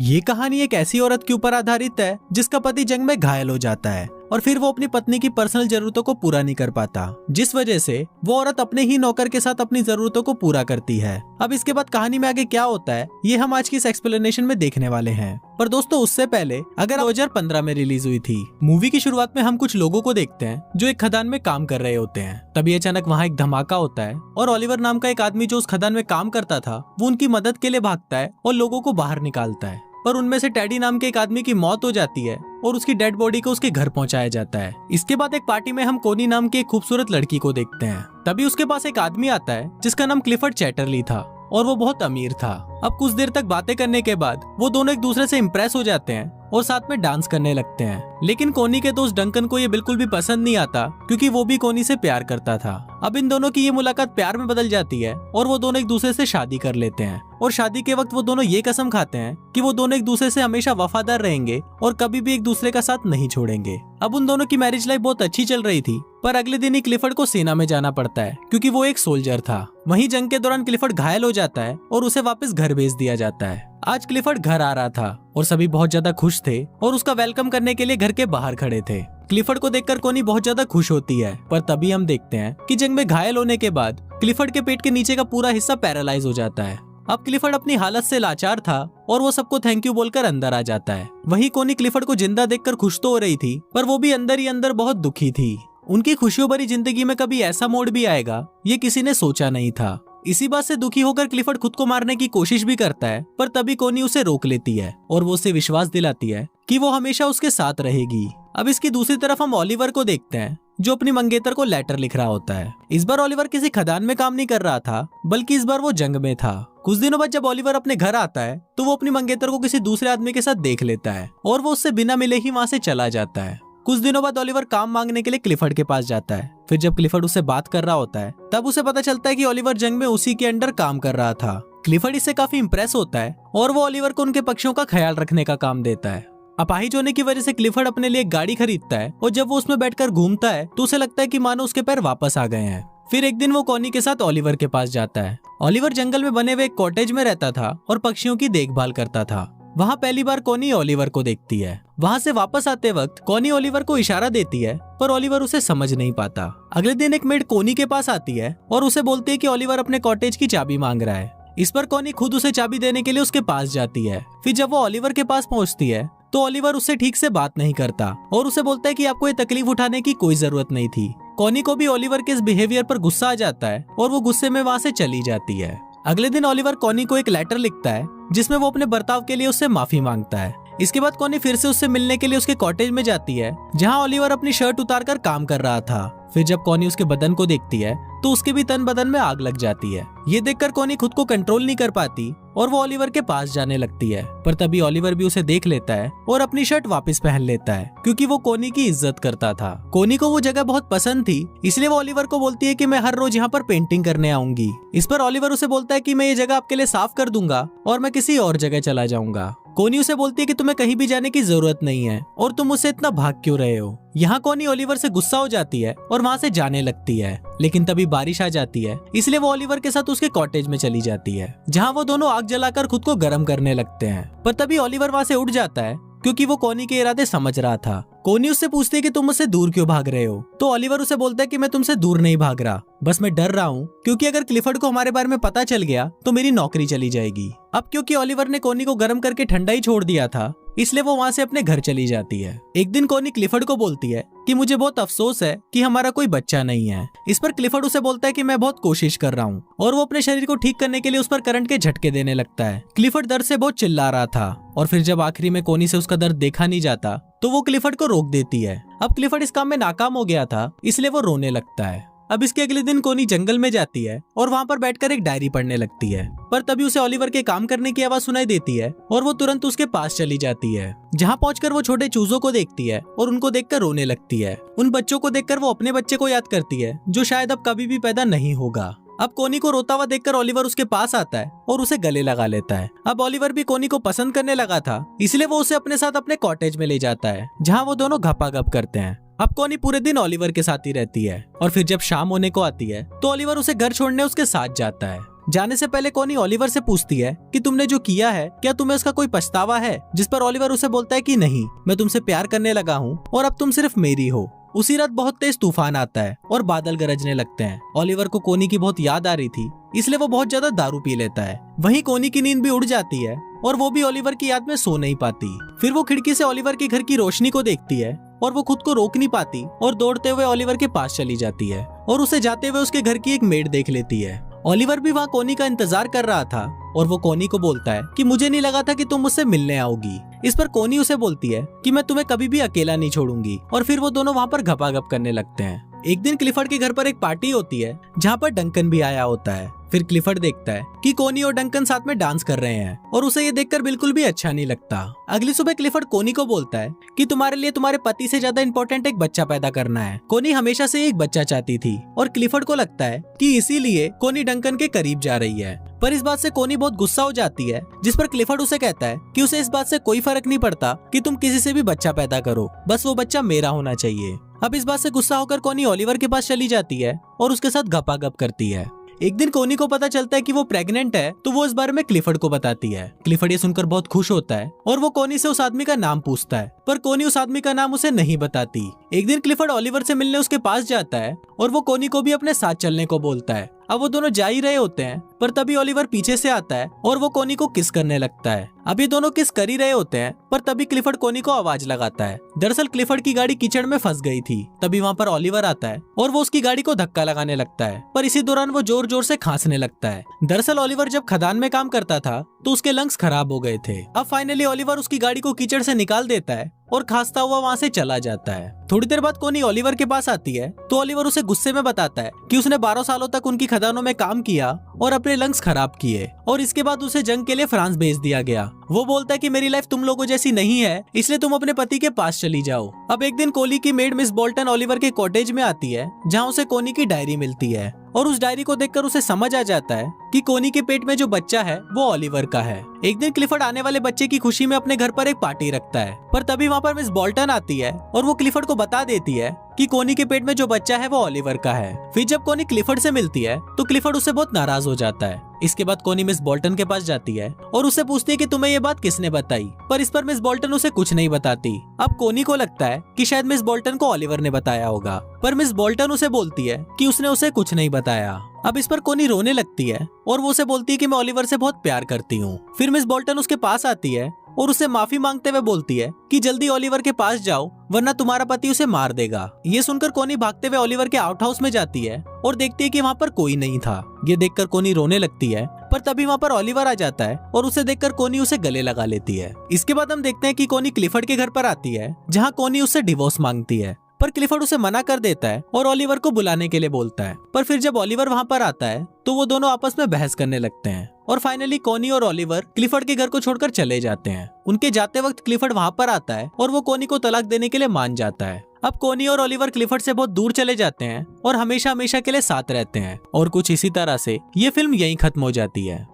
ये कहानी एक ऐसी औरत के ऊपर आधारित है जिसका पति जंग में घायल हो जाता है और फिर वो अपनी पत्नी की पर्सनल जरूरतों को पूरा नहीं कर पाता, जिस वजह से वो औरत अपने ही नौकर के साथ अपनी जरूरतों को पूरा करती है। अब इसके बाद कहानी में आगे क्या होता है ये हम आज की इस एक्सप्लेनेशन में देखने वाले हैं। पर दोस्तों उससे पहले अगर 2015 में रिलीज हुई थी मूवी की शुरुआत में हम कुछ लोगों को देखते हैं जो एक खदान में काम कर रहे होते हैं। तभी अचानक वहाँ एक धमाका होता है और ओलिवर नाम का एक आदमी जो उस खदान में काम करता था वो उनकी मदद के लिए भागता है और लोगों को बाहर निकालता है। पर उनमें से टेडी नाम के एक आदमी की मौत हो जाती है और उसकी डेड बॉडी को उसके घर पहुंचाया जाता है। इसके बाद एक पार्टी में हम कोनी नाम की एक खूबसूरत लड़की को देखते हैं। तभी उसके पास एक आदमी आता है जिसका नाम क्लिफर्ड चैटरली था और वो बहुत अमीर था। अब कुछ देर तक बातें करने के बाद वो दोनों एक दूसरे से इम्प्रेस हो जाते हैं और साथ में डांस करने लगते हैं। लेकिन कोनी के दोस्त डंकन को ये बिल्कुल भी पसंद नहीं आता क्योंकि वो भी कोनी से प्यार करता था। अब इन दोनों की ये मुलाकात प्यार में बदल जाती है और वो दोनों एक दूसरे से शादी कर लेते हैं। और शादी के वक्त वो दोनों ये कसम खाते हैं कि वो दोनों एक दूसरे से हमेशा वफादार रहेंगे और कभी भी एक दूसरे का साथ नहीं छोड़ेंगे। अब उन दोनों की मैरिज लाइफ बहुत अच्छी चल रही थी, पर अगले दिन ही क्लिफर्ड को सेना में जाना पड़ता है क्योंकि वो एक सोल्जर था। वहीं जंग के दौरान क्लिफर्ड घायल हो जाता है और उसे वापस घर भेज दिया जाता है। आज क्लिफर्ड घर आ रहा था और सभी बहुत ज्यादा खुश थे और उसका वेलकम करने के लिए घर के बाहर खड़े थे। क्लिफर्ड को देखकर कोनी बहुत ज्यादा खुश होती है, पर तभी हम देखते हैं कि जंग में घायल होने के बाद क्लिफर्ड के पेट के नीचे का पूरा हिस्सा पैरालाइज हो जाता है। अब क्लिफर्ड अपनी हालत से लाचार था और वो सबको थैंक यू बोलकर अंदर आ जाता है। वहीं कोनी क्लिफर्ड को जिंदा देखकर खुश तो हो रही थी, पर वो भी अंदर ही अंदर बहुत दुखी थी। उनकी खुशियों भरी जिंदगी में कभी ऐसा मोड़ भी आएगा ये किसी ने सोचा नहीं था। इसी बात से दुखी होकर क्लिफर्ड खुद को मारने की कोशिश भी करता है, पर तभी कोनी उसे रोक लेती है और वो उसे विश्वास दिलाती है कि वो हमेशा उसके साथ रहेगी। अब इसकी दूसरी तरफ हम ओलिवर को देखते हैं जो अपनी मंगेतर को लेटर लिख रहा होता है। इस बार ओलिवर किसी खदान में काम नहीं कर रहा था, बल्कि इस बार वो जंग में था। कुछ दिनों बाद जब ओलिवर अपने घर आता है तो वो अपनी मंगेतर को किसी दूसरे आदमी के साथ देख लेता है और वो उससे बिना मिले ही वहाँ से चला जाता है। कुछ दिनों बाद ओलिवर काम मांगने के लिए क्लिफर्ड के पास जाता है। फिर जब क्लिफर्ड उससे बात कर रहा होता है तब उसे पता चलता है कि ओलिवर जंग में उसी के अंडर काम कर रहा था। क्लिफर्ड इससे काफी इम्प्रेस होता है और वो ओलिवर को उनके पक्षियों का ख्याल रखने का काम देता है। अपाहिज होने की वजह से क्लिफर्ड अपने लिए एक गाड़ी खरीदता है और जब वो उसमें बैठकर घूमता है तो उसे लगता है कि मानो उसके पैर वापस आ गए हैं। फिर एक दिन वो कोनी के साथ ओलिवर के पास जाता है। ओलिवर जंगल में बने हुए एक कॉटेज में रहता था और पक्षियों की देखभाल करता था। वहाँ पहली बार कोनी ओलिवर को देखती है। वहाँ से वापस आते वक्त कोनी ओलिवर को इशारा देती है, पर ओलिवर उसे समझ नहीं पाता। अगले दिन एक मेड कोनी के पास आती है और उसे बोलती है कि ओलिवर अपने कॉटेज की चाबी मांग रहा है। इस पर कोनी खुद उसे चाबी देने के लिए उसके पास जाती है। फिर जब वो ओलिवर के पास पहुँचती है तो ओलिवर उससे ठीक से बात नहीं करता और उसे बोलता है कि आपको ये तकलीफ उठाने की कोई जरूरत नहीं थी। कोनी को भी ओलिवर के इस बिहेवियर पर गुस्सा आ जाता है और वो गुस्से में वहाँ से चली जाती है। अगले दिन ओलिवर कोनी को एक लेटर लिखता है जिसमें वो अपने बर्ताव के लिए उससे माफी मांगता है। इसके बाद कोनी फिर से उससे मिलने के लिए उसके कॉटेज में जाती है जहाँ ओलिवर अपनी शर्ट उतारकर काम कर रहा था। फिर जब कोनी उसके बदन को देखती है तो उसके भी तन बदन में आग लग जाती है। ये देखकर कोनी खुद को कंट्रोल नहीं कर पाती और वो ओलिवर के पास जाने लगती है, पर तभी ओलिवर भी उसे देख लेता है और अपनी शर्ट वापस पहन लेता है क्योंकि वो कोनी की इज्जत करता था। कोनी को वो जगह बहुत पसंद थी, इसलिए वो ओलिवर को बोलती है कि मैं हर रोज यहाँ पर पेंटिंग करने आऊंगी। इस पर ओलिवर उसे बोलता है कि मैं ये जगह आपके लिए साफ कर दूंगा और मैं किसी और जगह चला जाऊंगा। कोनी उसे बोलती है कि तुम्हें कहीं भी जाने की जरूरत नहीं है और तुम मुझसे इतना भाग क्यों रहे हो। यहाँ कोनी ओलिवर से गुस्सा हो जाती है और वहाँ से जाने लगती है, लेकिन तभी बारिश आ जाती है, इसलिए वो ओलिवर के साथ उसके कॉटेज में चली जाती है जहाँ वो दोनों आग जलाकर खुद को गर्म करने लगते हैं। पर तभी ओलिवर वहाँ से उठ जाता है क्योंकि वो कोनी के इरादे समझ रहा था। कोनी उससे पूछती है कि तुम मुझसे दूर क्यों भाग रहे हो, तो ओलिवर उसे बोलता है कि मैं तुमसे दूर नहीं भाग रहा, बस मैं डर रहा हूँ क्योंकि अगर क्लिफर्ड को हमारे बारे में पता चल गया तो मेरी नौकरी चली जाएगी। अब क्योंकि ओलिवर ने कोनी को गर्म करके ठंडा ही छोड़ दिया था, इसलिए वो वहाँ से अपने घर चली जाती है। एक दिन कोनी क्लिफर्ड को बोलती है कि मुझे बहुत अफसोस है कि हमारा कोई बच्चा नहीं है। इस पर क्लिफर्ड उसे बोलता है कि मैं बहुत कोशिश कर रहा हूँ और वो अपने शरीर को ठीक करने के लिए उस पर करंट के झटके देने लगता है। क्लिफर्ड दर्द से बहुत चिल्ला रहा था और फिर जब आखिरी में कोनी से उसका दर्द देखा नहीं जाता तो वो क्लिफर्ड को रोक देती है। अब क्लिफर्ड इस काम में नाकाम हो गया था, इसलिए वो रोने लगता है। अब इसके अगले दिन कोनी जंगल में जाती है और वहाँ पर बैठकर एक डायरी पढ़ने लगती है, पर तभी उसे ओलिवर के काम करने की आवाज सुनाई देती है और वो तुरंत उसके पास चली जाती है, जहाँ पहुंचकर वो छोटे चूजों को देखती है और उनको देखकर रोने लगती है। उन बच्चों को देखकर वो अपने बच्चे को याद करती है जो शायद अब कभी भी पैदा नहीं होगा। अब कोनी को रोता हुआ देखकर ओलिवर उसके पास आता है और उसे गले लगा लेता है। अब ओलिवर भी कोनी को पसंद करने लगा था, इसलिए वो उसे अपने साथ अपने कॉटेज में ले जाता है जहाँ वो दोनों घपाघप करते हैं। अब कोनी पूरे दिन ओलिवर के साथ ही रहती है और फिर जब शाम होने को आती है तो ओलिवर उसे घर छोड़ने उसके साथ जाता है। जाने से पहले कोनी ओलिवर से पूछती है कि तुमने जो किया है क्या तुम्हें उसका कोई पछतावा है, जिस पर ओलिवर उसे बोलता है कि नहीं, मैं तुमसे प्यार करने लगा हूँ और अब तुम सिर्फ मेरी हो। उसी रात बहुत तेज तूफान आता है और बादल गरजने लगते हैं। ओलिवर को कोनी की बहुत याद आ रही थी, इसलिए वो बहुत ज्यादा दारू पी लेता है। वहीं कोनी की नींद भी उड़ जाती है और वो भी ओलिवर की याद में सो नहीं पाती। फिर वो खिड़की से ओलिवर के घर की रोशनी को देखती है और वो खुद को रोक नहीं पाती और दौड़ते हुए ओलिवर के पास चली जाती है और उसे जाते हुए उसके घर की एक मेड देख लेती है। ओलिवर भी वहाँ कोनी का इंतजार कर रहा था और वो कोनी को बोलता है कि मुझे नहीं लगा था कि तुम मुझसे मिलने आओगी। इस पर कोनी उसे बोलती है कि मैं तुम्हें कभी भी अकेला नहीं छोड़ूंगी और फिर वो दोनों वहाँ पर गपागप करने लगते हैं। एक दिन क्लिफर्ड के घर पर एक पार्टी होती है जहाँ पर डंकन भी आया होता है। फिर क्लिफर्ड देखता है कि कोनी और डंकन साथ में डांस कर रहे हैं और उसे ये देखकर बिल्कुल भी अच्छा नहीं लगता। अगली सुबह क्लिफर्ड कोनी को बोलता है कि तुम्हारे लिए तुम्हारे पति से ज्यादा इम्पोर्टेंट एक बच्चा पैदा करना है। कोनी हमेशा से एक बच्चा चाहती थी और क्लिफर्ड को लगता है कि इसीलिए कोनी डंकन के करीब जा रही है। पर इस बात से कोनी बहुत गुस्सा हो जाती है, जिस पर क्लिफर्ड उसे कहता है कि उसे इस बात से कोई फर्क नहीं पड़ता कि तुम किसी से भी बच्चा पैदा करो, बस वो बच्चा मेरा होना चाहिए। अब इस बात से गुस्सा होकर कोनी ओलिवर के पास चली जाती है और उसके साथ गपागप करती है। एक दिन कोनी को पता चलता है कि वो प्रेग्नेंट है, तो वो इस बारे में क्लिफर्ड को बताती है। क्लिफर्ड ये सुनकर बहुत खुश होता है और वो कोनी से उस आदमी का नाम पूछता है, पर कोनी उस आदमी का नाम उसे नहीं बताती। एक दिन क्लिफर्ड ओलिवर से मिलने उसके पास जाता है और वो कोनी को भी अपने साथ चलने को बोलता है। अब वो दोनों जा ही रहे होते हैं, पर तभी ओलिवर पीछे से आता है और वो कोनी को किस करने लगता है। अब ये दोनों किस कर ही रहे होते हैं, पर तभी क्लिफर्ड कोनी को आवाज लगाता है। दरअसल क्लिफर्ड की गाड़ी कीचड़ में फंस गई थी। तभी वहाँ पर ओलिवर आता है और वो उसकी गाड़ी को धक्का लगाने लगता है, पर इसी दौरान वो जोर जोर से खांसने लगता है। दरअसल ओलिवर जब खदान में काम करता था तो उसके लंग्स खराब हो गए थे। अब फाइनली ओलिवर उसकी गाड़ी को कीचड़ से निकाल देता है और खांसता हुआ वहाँ से चला जाता है। थोड़ी देर बाद कोनी ओलिवर के पास आती है तो ओलिवर उसे गुस्से में बताता है कि उसने 12 सालों तक उनकी खदानों में काम किया और अपने लंग्स खराब किए और इसके बाद उसे जंग के लिए फ्रांस भेज दिया गया। वो बोलता है कि मेरी लाइफ तुम लोगों जैसी नहीं है, इसलिए तुम अपने पति के पास चली जाओ। अब एक दिन कोली की मेड मिस बोल्टन ओलिवर के कॉटेज में आती है जहाँ उसे कोनी की डायरी मिलती है और उस डायरी को देखकर उसे समझ आ जाता है कि कोनी के पेट में जो बच्चा है वो ओलिवर का है। एक दिन क्लिफर्ड आने वाले बच्चे की खुशी में अपने घर पर एक पार्टी रखता है, पर तभी वहाँ पर मिस बोल्टन आती है और वो क्लिफर्ड को बता देती है कि कोनी के पेट में जो बच्चा है वो ओलिवर का है। फिर जब कोनी क्लिफर्ड से मिलती है तो क्लिफर्ड उससे बहुत नाराज हो जाता है। इसके बाद कोनी मिस बोल्टन के पास जाती है और उससे पूछती है कि तुम्हें ये बात किसने बताई, पर इस पर मिस बोल्टन उसे कुछ नहीं बताती। अब कोनी को लगता है कि शायद मिस बोल्टन को ओलिवर ने बताया होगा, पर मिस बोल्टन उसे बोलती है कि उसने उसे कुछ नहीं बताया। अब इस पर कोनी रोने लगती है और वो उसे बोलती है कि मैं ओलिवर से बहुत प्यार करती हूँ। फिर मिस बोल्टन उसके पास आती है और उससे माफी मांगते हुए बोलती है कि जल्दी ओलिवर के पास जाओ वरना तुम्हारा पति उसे मार देगा। ये सुनकर कोनी भागते हुए ओलिवर के आउट हाउस में जाती है और देखती है कि वहाँ पर कोई नहीं था। ये देखकर कोनी रोने लगती है, पर तभी वहाँ पर ओलिवर आ जाता है और उसे देखकर कोनी उसे गले लगा लेती है। इसके बाद हम देखते हैं कि कोनी क्लिफर्ड के घर पर आती है जहाँ कोनी उससे डिवोर्स मांगती है, पर क्लिफर्ड उसे मना कर देता है और ओलिवर को बुलाने के लिए बोलता है। पर फिर जब ओलिवर वहाँ पर आता है तो वो दोनों आपस में बहस करने लगते हैं और फाइनली कोनी और ओलिवर क्लिफर्ड के घर को छोड़कर चले जाते हैं। उनके जाते वक्त क्लिफर्ड वहाँ पर आता है और वो कोनी को तलाक देने के लिए मान जाता है। अब कोनी और ओलिवर क्लिफर्ड से बहुत दूर चले जाते हैं और हमेशा हमेशा के लिए साथ रहते हैं और कुछ इसी तरह से ये फिल्म यहीं खत्म हो जाती है।